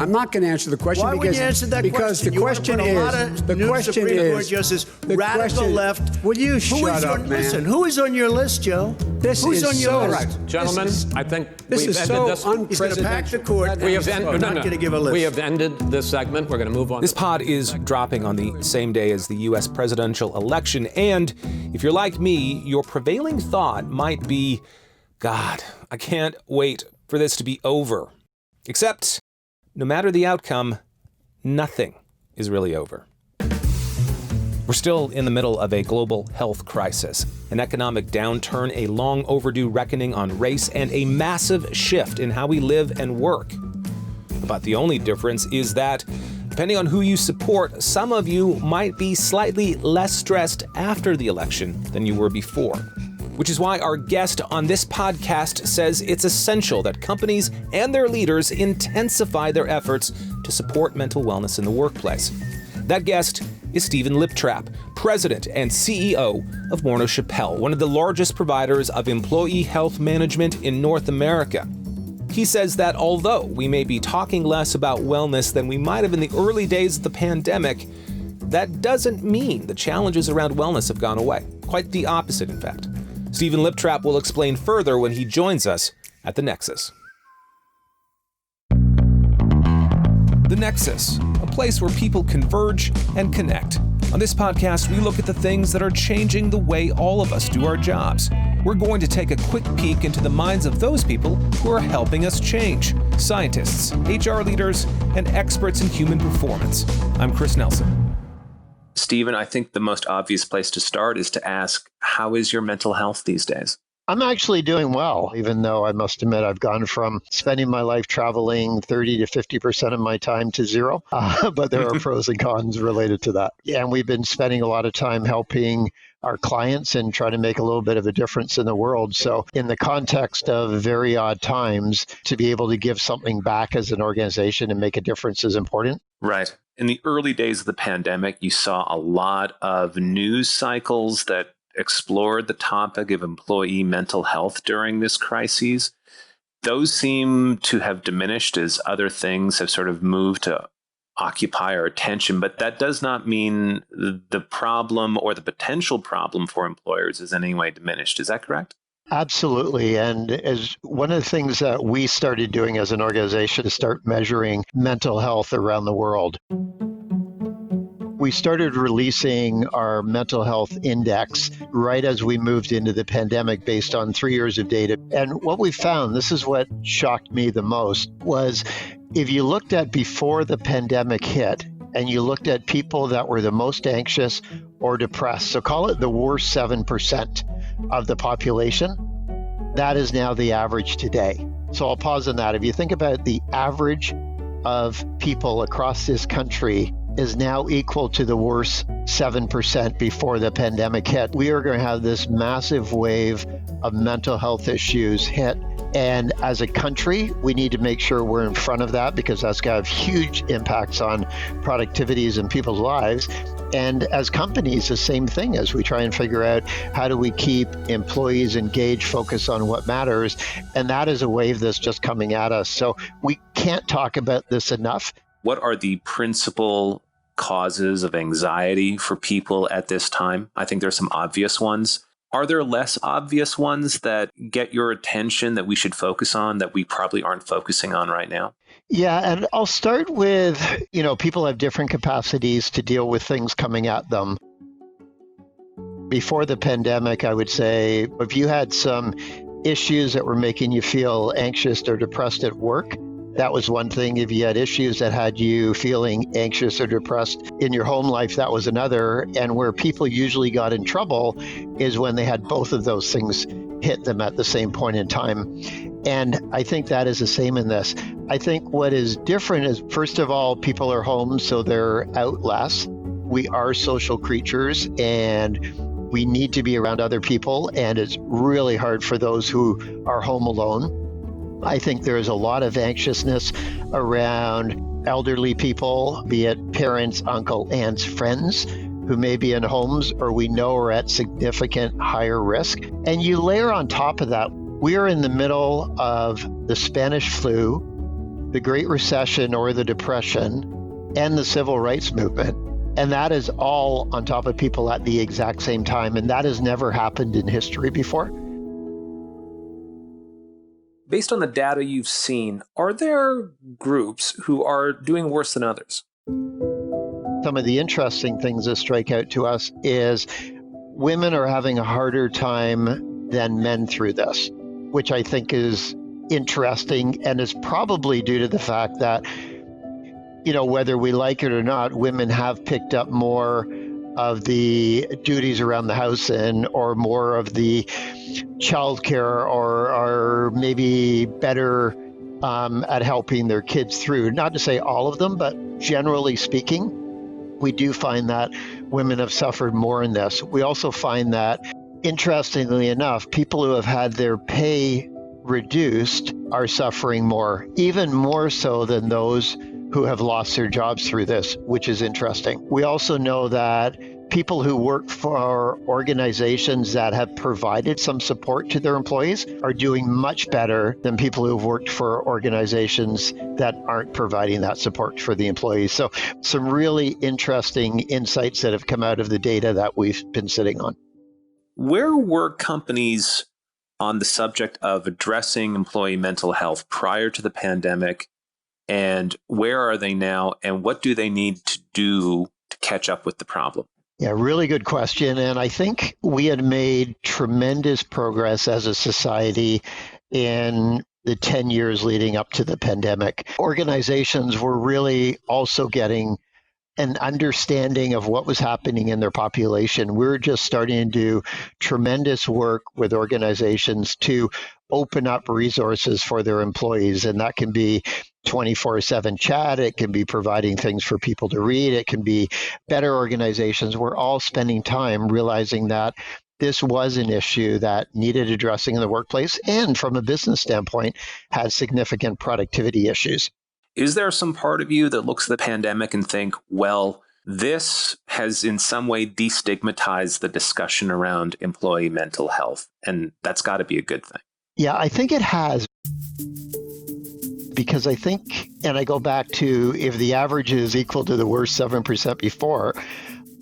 I'm not going to answer the question. Why would you answer that question? The question is, the question is, Justice, radical left. Will you shut up, man? Listen, who is on your list, Joe? Who's on your list? Right. Gentlemen, I think this is so unprecedented. He's going to pack the court. We have not going to give a list. We have ended this segment. We're going to move on. This pod is dropping on the same day as the U.S. presidential election, and if you're like me, your prevailing thought might be, God, I can't wait for this to be over. Except, no matter the outcome, nothing is really over. We're still in the middle of a global health crisis, an economic downturn, a long overdue reckoning on race, and a massive shift in how we live and work. But the only difference is that, depending on who you support, some of you might be slightly less stressed after the election than you were before. Which is why our guest on this podcast says it's essential that companies and their leaders intensify their efforts to support mental wellness in the workplace. That guest is Stephen Liptrap, President and CEO of Morneau Shepell, one of the largest providers of employee health management in North America. He says that although we may be talking less about wellness than we might have in the early days of the pandemic, that doesn't mean the challenges around wellness have gone away. Quite the opposite, in fact. Stephen Liptrap will explain further when he joins us at the Nexus. The Nexus, a place where people converge and connect. On this podcast, we look at the things that are changing the way all of us do our jobs. We're going to take a quick peek into the minds of those people who are helping us change. Scientists, HR leaders, and experts in human performance. I'm Chris Nelson. Stephen, I think the most obvious place to start is to ask, how is your mental health these days? I'm actually doing well, even though I must admit I've gone from spending my life traveling 30 to 50% of my time to zero. But there are pros and cons related to that. Yeah, and we've been spending a lot of time helping our clients and trying to make a little bit of a difference in the world. So in the context of very odd times, to be able to give something back as an organization and make a difference is important. Right. In the early days of the pandemic, you saw a lot of news cycles that explored the topic of employee mental health during this crisis. Those seem to have diminished as other things have sort of moved to occupy our attention, but that does not mean the problem or the potential problem for employers is in any way diminished. Is that correct? Absolutely. And as one of the things that we started doing as an organization is start measuring mental health around the world. We started releasing our mental health index right as we moved into the pandemic based on 3 years of data. And what we found, this is what shocked me the most, was if you looked at before the pandemic hit and you looked at people that were the most anxious or depressed, so call it the worst 7% of the population, that is now the average today. So I'll pause on that. If you think about the average of people across this country is now equal to the worst 7% before the pandemic hit. We are going to have this massive wave of mental health issues hit. And as a country, we need to make sure we're in front of that because that's going to have huge impacts on productivities and people's lives. And as companies, the same thing as we try and figure out how do we keep employees engaged, focus on what matters. And that is a wave that's just coming at us. So we can't talk about this enough. What are the principal causes of anxiety for people at this time? I think there's some obvious ones. Are there less obvious ones that get your attention that we should focus on that we probably aren't focusing on right now? Yeah, and I'll start with, people have different capacities to deal with things coming at them. Before the pandemic, I would say if you had some issues that were making you feel anxious or depressed at work, that was one thing. If you had issues that had you feeling anxious or depressed in your home life, that was another. And where people usually got in trouble is when they had both of those things hit them at the same point in time. And I think that is the same in this. I think what is different is, first of all, people are home, so they're out less. We are social creatures and we need to be around other people. And it's really hard for those who are home alone. I think there is a lot of anxiousness around elderly people, be it parents, uncle, aunts, friends, who may be in homes or we know are at significant higher risk. And you layer on top of that, we are in the middle of the Spanish flu. the Great Recession or the Depression and the Civil Rights Movement. And that is all on top of people at the exact same time. And that has never happened in history before. Based on the data you've seen, are there groups who are doing worse than others? Some of the interesting things that strike out to us is women are having a harder time than men through this, which I think is interesting and is probably due to the fact that, you know, whether we like it or not, women have picked up more of the duties around the house or more of the childcare or are maybe better at helping their kids through. Not to say all of them, but generally speaking, we do find that women have suffered more in this. We also find that, interestingly enough, people who have had their pay reduced are suffering more, even more so than those who have lost their jobs through this, which is interesting. We also know that people who work for organizations that have provided some support to their employees are doing much better than people who've worked for organizations that aren't providing that support for the employees. So some really interesting insights that have come out of the data that we've been sitting on. Where were companies on the subject of addressing employee mental health prior to the pandemic? And where are they now? And what do they need to do to catch up with the problem? Yeah, really good question. And I think we had made tremendous progress as a society in the 10 years leading up to the pandemic. Organizations were really also getting an understanding of what was happening in their population. We're just starting to do tremendous work with organizations to open up resources for their employees. And that can be 24/7 chat. It can be providing things for people to read. It can be better organizations. We're all spending time realizing that this was an issue that needed addressing in the workplace and from a business standpoint had significant productivity issues. Is there some part of you that looks at the pandemic and think, well, this has in some way destigmatized the discussion around employee mental health, and that's got to be a good thing? Yeah, I think it has. Because I think, and I go back to if the average is equal to the worst 7% before,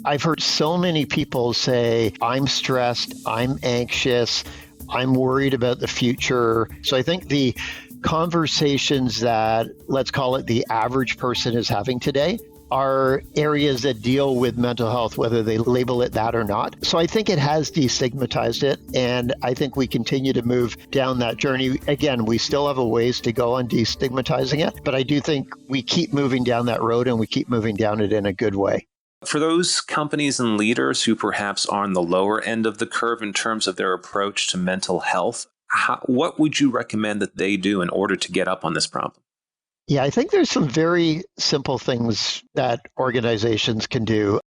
I've heard so many people say, I'm stressed, I'm anxious, I'm worried about the future. So I think the conversations that, let's call it, the average person is having today are areas that deal with mental health, whether they label it that or not. So I think it has destigmatized it, and I think we continue to move down that journey. Again, we still have a ways to go on destigmatizing it, but I do think we keep moving down that road and we keep moving down it in a good way. For those companies and leaders who perhaps are on the lower end of the curve in terms of their approach to mental health, what would you recommend that they do in order to get up on this problem? Yeah, I think there's some very simple things that organizations can do.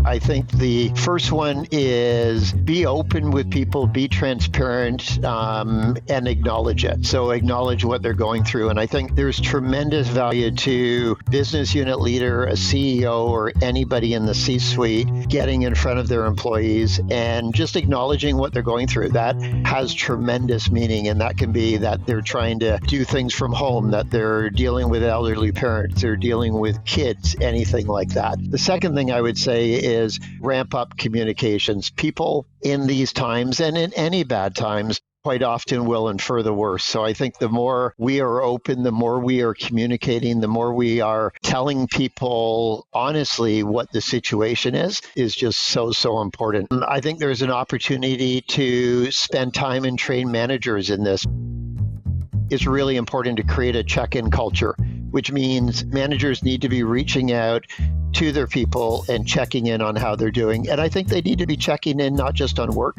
I think the first one is be open with people, be transparent, and acknowledge it. So acknowledge what they're going through. And I think there's tremendous value to business unit leader, a CEO, or anybody in the C-suite getting in front of their employees and just acknowledging what they're going through. That has tremendous meaning. And that can be that they're trying to do things from home, that they're dealing with elderly parents, they're dealing with kids, anything like that. The second thing I would say is ramp up communications. People in these times and in any bad times quite often will infer the worst. So I think the more we are open, the more we are communicating, the more we are telling people honestly what the situation is just so important. And I think there's an opportunity to spend time and train managers in this. It's really important to create a check-in culture, which means managers need to be reaching out to their people and checking in on how they're doing. And I think they need to be checking in not just on work,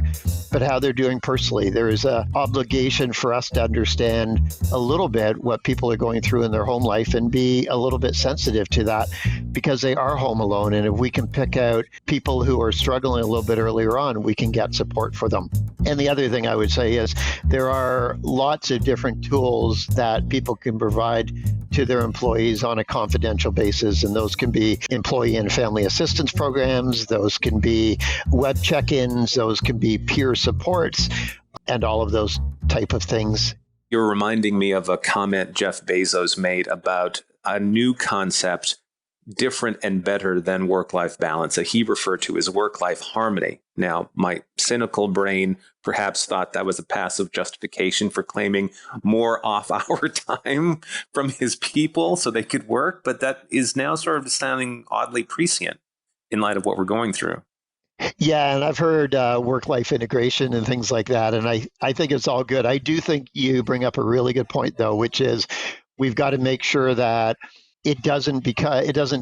but how they're doing personally. There is an obligation for us to understand a little bit what people are going through in their home life and be a little bit sensitive to that because they are home alone. And if we can pick out people who are struggling a little bit earlier on, we can get support for them. And the other thing I would say is there are lots of different tools that people can provide to their employees on a confidential basis. And those can be employee and family assistance programs, those can be web check-ins, those can be peer supports, and all of those type of things You're reminding me of a comment Jeff Bezos made about a new concept, different and better than work-life balance, that he referred to as work-life harmony. Now, my cynical brain perhaps thought that was a passive justification for claiming more off-hour time from his people so they could work, but that is now sort of sounding oddly prescient in light of what we're going through. Yeah, and I've heard work-life integration and things like that, and I think it's all good. I do think you bring up a really good point, though, which is we've got to make sure that it doesn't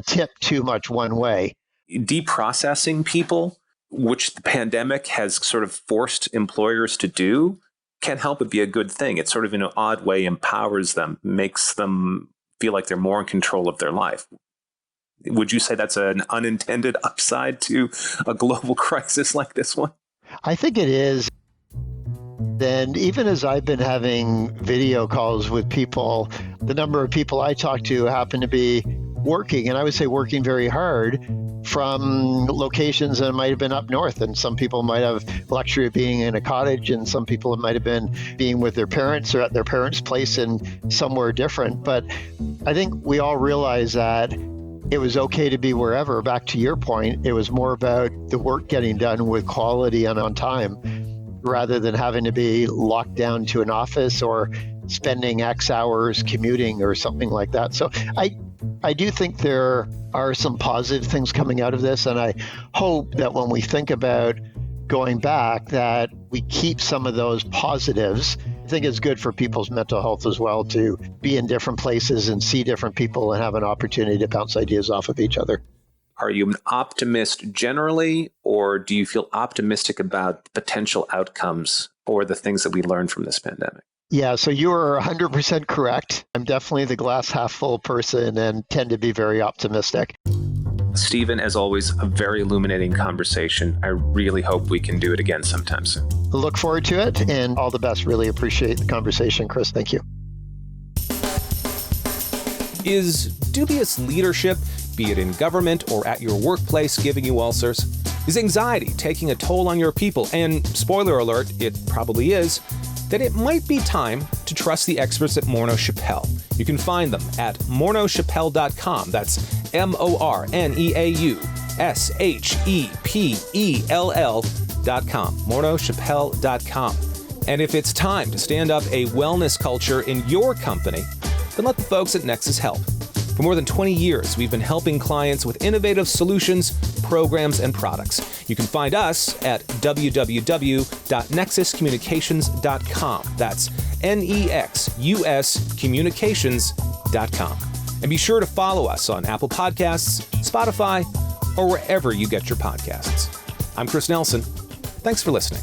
tip too much one way. Deprocessing people, which the pandemic has sort of forced employers to do, can't help but be a good thing. It sort of in an odd way empowers them, makes them feel like they're more in control of their life. Would you say that's an unintended upside to a global crisis like this one? I think it is. And even as I've been having video calls with people, the number of people I talk to happen to be working, and I would say working very hard, from locations that might have been up north. And some people might have the luxury of being in a cottage, and some people might have been being with their parents or at their parents' place in somewhere different. But I think we all realize that it was okay to be wherever. Back to your point, it was more about the work getting done with quality and on time, rather than having to be locked down to an office or spending X hours commuting or something like that. So I do think there are some positive things coming out of this, and I hope that when we think about going back, that we keep some of those positives. I think it's good for people's mental health as well to be in different places and see different people and have an opportunity to bounce ideas off of each other. Are you an optimist generally, or do you feel optimistic about potential outcomes or the things that we learned from this pandemic? Yeah, so you are 100% correct. I'm definitely the glass half full person and tend to be very optimistic. Stephen, as always, a very illuminating conversation. I really hope we can do it again sometime soon. Look forward to it, and all the best. Really appreciate the conversation, Chris. Thank you. Is dubious leadership, be it in government or at your workplace, giving you ulcers? Is anxiety taking a toll on your people? And spoiler alert, it probably is. Then it might be time to trust the experts at Morneau Shepell. You can find them at morneaushepell.com. That's MorneauShepell.com. morneaushepell.com. And if it's time to stand up a wellness culture in your company, then let the folks at Nexus help. For more than 20 years, we've been helping clients with innovative solutions, programs, and products. You can find us at www.nexuscommunications.com. That's NEXUS communications.com. And be sure to follow us on Apple Podcasts, Spotify, or wherever you get your podcasts. I'm Chris Nelson. Thanks for listening.